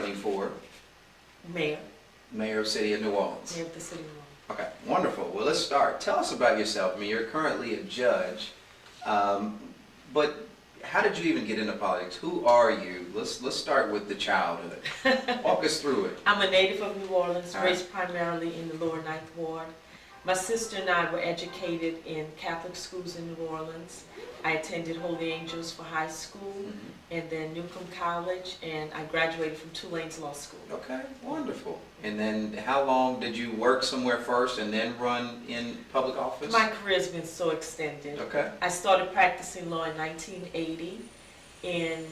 running for Mayor. Mayor of the City of New Orleans. Mayor of the City of New Orleans. Okay, wonderful. Well, let's start. Tell us about yourself. I mean, you're currently a judge, but how did you even get into politics? Who are you? Let's start with the childhood. Walk us through it. I'm a native of New Orleans, All raised primarily in the lower Ninth Ward. My sister and I were educated in Catholic schools in New Orleans. I attended Holy Angels for high school, and then Newcomb College, and I graduated from Tulane's Law School. Okay, wonderful. And then how long did you work somewhere first and then run in public office? My career's been so extended. Okay. I started practicing law in 1980. In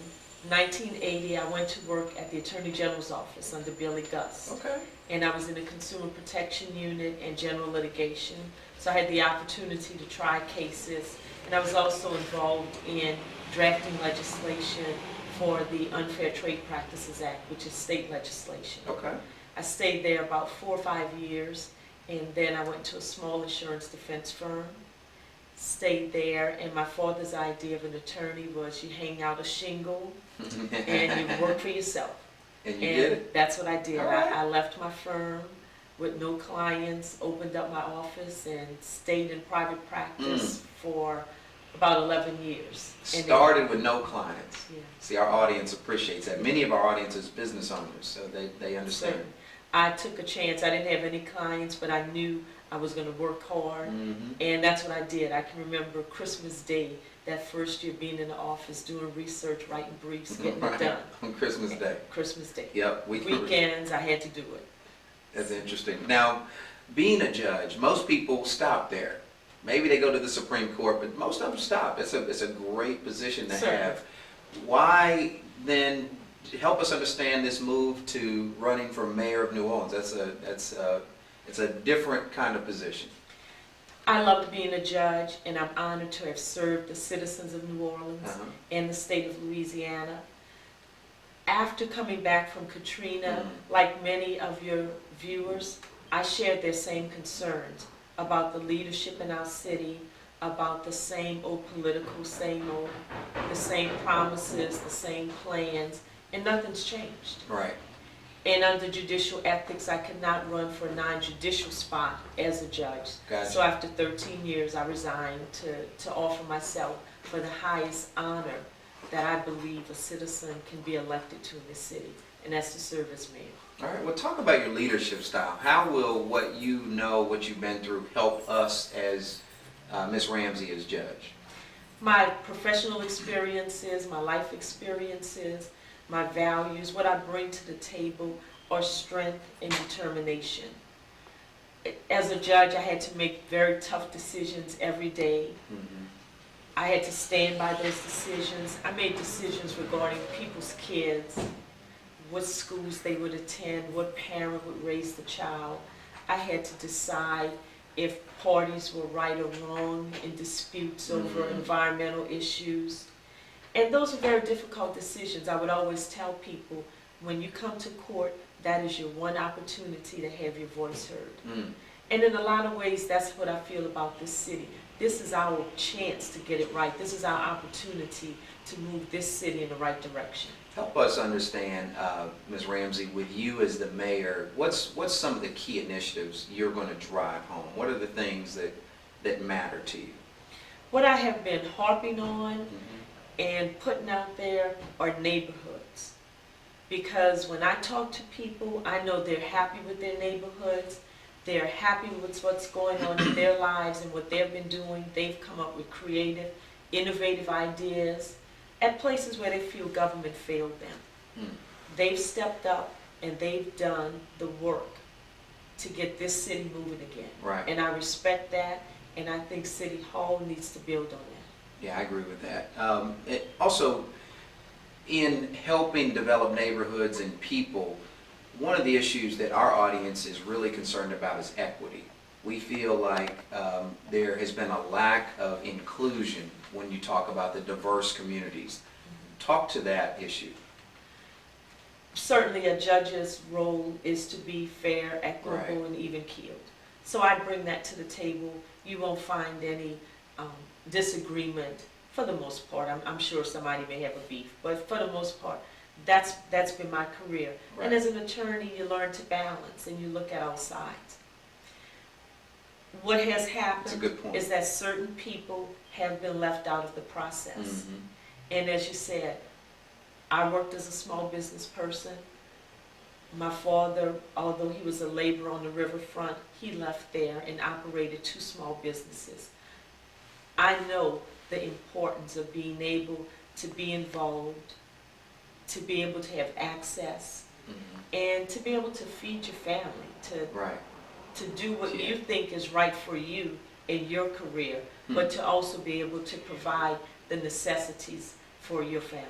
1980, I went to work at the Attorney General's office under Billy Gus. Okay. And I was in the Consumer Protection Unit and General Litigation. So I had the opportunity to try cases. And I was also involved in drafting legislation for the Unfair Trade Practices Act, which is state legislation. Okay. I stayed there about 4 or 5 years, and then I went to a small insurance defense firm, stayed there, and my father's idea of an attorney was you hang out a shingle and you work for yourself. And you did it? That's what I did. All right. I left my firm with no clients, opened up my office, and stayed in private practice for about 11 years. Started with no clients. Yeah. See, our audience appreciates that. Many of our audience is business owners, so they understand. Certainly. I took a chance. I didn't have any clients, but I knew I was going to work hard, and that's what I did. I can remember Christmas Day, that first year being in the office, doing research, writing briefs, getting it done. On Christmas Day. Christmas Day. Yep. Weekends, I had to do it. That's interesting. Now, being a judge, most people stop there. Maybe they go to the Supreme Court, but most of them stop. It's a great position to have. Why then? Help us understand this move to running for mayor of New Orleans. It's a different kind of position. I loved being a judge, and I'm honored to have served the citizens of New Orleans and the state of Louisiana. After coming back from Katrina, like many of your viewers, I shared their same concerns about the leadership in our city, about the same old political, the same promises, the same plans, and nothing's changed. Right. And under judicial ethics, I could not run for a non-judicial spot as a judge. Gotcha. So after 13 years, I resigned to offer myself for the highest honor that I believe a citizen can be elected to in this city, and that's to serve as mayor. All right, well, talk about your leadership style. How will what you know, what you've been through, help us as Ms. Ramsey as judge? My professional experiences, my life experiences, my values, what I bring to the table are strength and determination. As a judge, I had to make very tough decisions every day. I had to stand by those decisions. I made decisions regarding people's kids, what schools they would attend, what parent would raise the child. I had to decide if parties were right or wrong in disputes over environmental issues. And those are very difficult decisions. I would always tell people, when you come to court, that is your one opportunity to have your voice heard. And in a lot of ways, that's what I feel about this city. This is our chance to get it right. This is our opportunity to move this city in the right direction. Help us understand, Ms. Ramsey, with you as the mayor, what's some of the key initiatives you're going to drive home? What are the things that matter to you? What I have been harping on and putting out there are neighborhoods. Because when I talk to people, I know they're happy with their neighborhoods. They're happy with what's going on in their lives and what they've been doing. They've come up with creative, innovative ideas at places where they feel government failed them. They've stepped up and they've done the work to get this city moving again. Right. And I respect that, and I think City Hall needs to build on that. Yeah, I agree with that. Also, in helping develop neighborhoods and people, one of the issues that our audience is really concerned about is equity. We feel like there has been a lack of inclusion when you talk about the diverse communities. Talk to that issue. Certainly a judge's role is to be fair, equitable, and even-keeled. So I bring that to the table. You won't find any disagreement for the most part. I'm sure somebody may have a beef, but for the most part, That's been my career. Right. And as an attorney, you learn to balance and you look at all sides. What has That's a happened good point. is that certain people have been left out of the process. Mhm. And as you said, I worked as a small business person. My father, although he was a laborer on the riverfront, he left there and operated 2 small businesses. I know the importance of being able to be involved, to be able to have access, Mhm. and to be able to feed your family, Right. to do what Yeah. you think is right for you in your career, Hmm. but to also be able to provide the necessities for your family.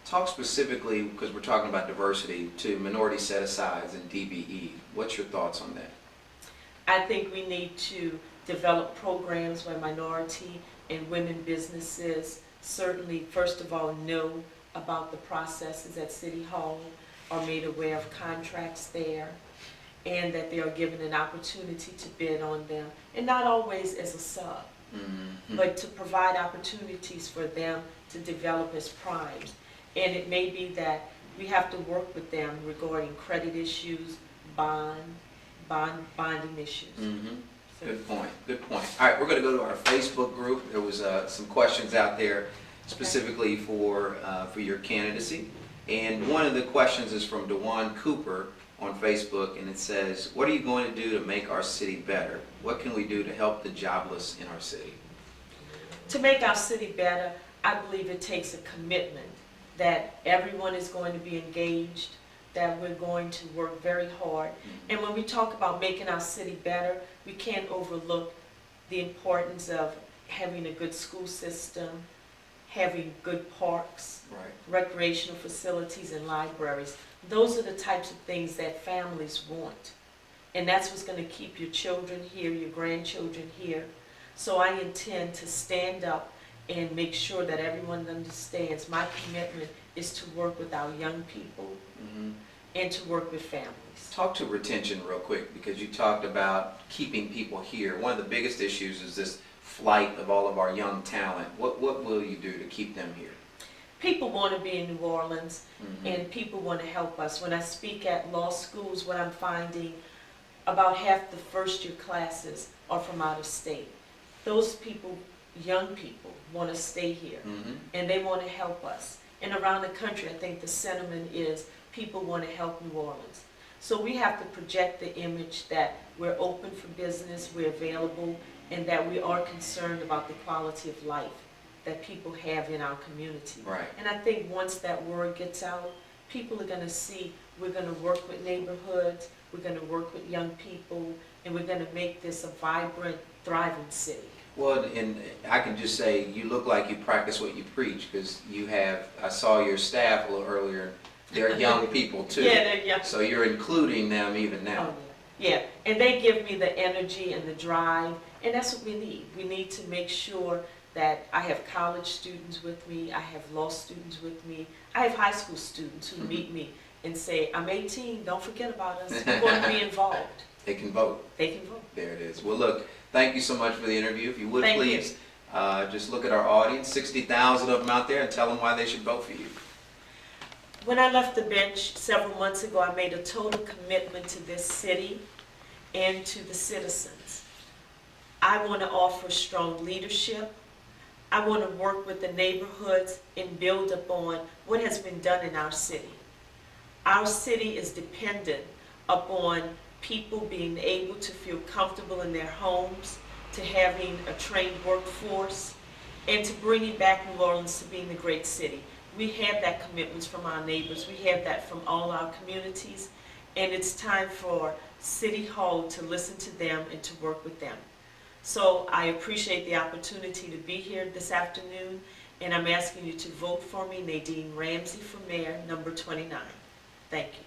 Talk specifically, because we're talking about diversity, to minority set-asides and DBE. What's your thoughts on that? I think we need to develop programs where minority and women businesses certainly, first of all, know about the processes at City Hall, are made aware of contracts there, and that they are given an opportunity to bid on them, and not always as a sub, Mhm. but to provide opportunities for them to develop as primes. And it may be that we have to work with them regarding credit issues, bonding issues. Mhm. So- Good point, good point. All right, we're going to go to our Facebook group. There was some questions out there specifically for your candidacy. And one of the questions is from DeJuan Cooper on Facebook, and it says, what are you going to do to make our city better? What can we do to help the jobless in our city? To make our city better, I believe it takes a commitment that everyone is going to be engaged, that we're going to work very hard. And when we talk about making our city better, we can't overlook the importance of having a good school system, having good parks, Right. recreational facilities, and libraries. Those are the types of things that families want. And that's what's going to keep your children here, your grandchildren here. So I intend to stand up and make sure that everyone understands my commitment is to work with our young people Mhm. and to work with families. Talk to retention real quick, because you talked about keeping people here. One of the biggest issues is this flight of all of our young talent. What will you do to keep them here? People want to be in New Orleans, Mhm. and people want to help us. When I speak at law schools, what I'm finding, about half the first-year classes are from out of state. Those people, young people, want to stay here, Mhm. and they want to help us. And around the country, I think the sentiment is people want to help New Orleans. So we have to project the image that we're open for business, we're available, and that we are concerned about the quality of life that people have in our community. Right. And I think once that word gets out, people are going to see we're going to work with neighborhoods, we're going to work with young people, and we're going to make this a vibrant, thriving city. Well, and I can just say, you look like you practice what you preach, because I saw your staff a little earlier, they're young people too. Yeah, they're young. So you're including them even Oh, now. yeah, and they give me the energy and the drive, and that's what we need. We need to make sure that I have college students with me, I have law students with me, I have high school students who meet me and say, I'm 18, don't forget about us, we want to be involved. They can vote. They can vote. There it is. Well, look, thank you so much for the interview. If you would Thank you. please, just look at our audience, 60,000 of them out there, and tell them why they should vote for you. When I left the bench several months ago, I made a total commitment to this city and to the citizens. I want to offer strong leadership. I want to work with the neighborhoods and build upon what has been done in our city. Our city is dependent upon people being able to feel comfortable in their homes, to having a trained workforce, and to bringing back New Orleans to being a great city. We have that commitment from our neighbors. We have that from all our communities. And it's time for City Hall to listen to them and to work with them. So I appreciate the opportunity to be here this afternoon, and I'm asking you to vote for me, Nadine Ramsey for mayor, number 29. Thank you.